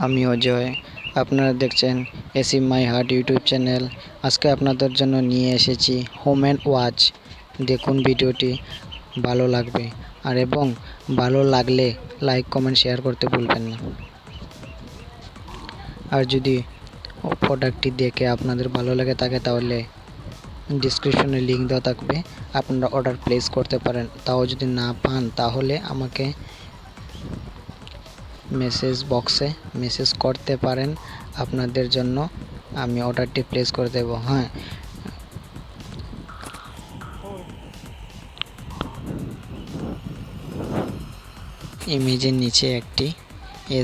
আমি অজয়, আপনারা দেখছেন AC my heart YouTube channel. আজকে আপনাদের জন্য নিয়ে এসেছি হোম অ্যান্ড ওয়াচ। দেখুন ভিডিওটি, ভালো লাগবে এবং ভালো লাগলে লাইক কমেন্ট শেয়ার করতে ভুলবেন না। আর যদি প্রোডাক্টটি দেখে আপনাদের ভালো লাগে থাকে তাহলে ডিসক্রিপশনে লিঙ্ক দেওয়া থাকবে, আপনারা অর্ডার প্লেস করতে পারেন। তাও যদি না পান তাহলে আমাকে মেসেজ বক্সে মেসেজ করতে পারেন, আপনাদের জন্য আমি অর্ডারটি প্লেস করে দেব। হ্যাঁ, ইমেজের নিচে একটি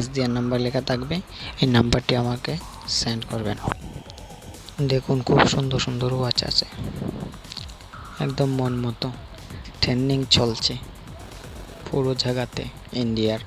SDR নাম্বার লেখা থাকবে, এই নাম্বারটি আমাকে সেন্ড করবেন। দেখুন খুব সুন্দর সুন্দর ওয়াচ আছে, একদম মন মতো ট্রেন্ডিং চলছে পুরো জায়গাতে ইন্ডিয়ার।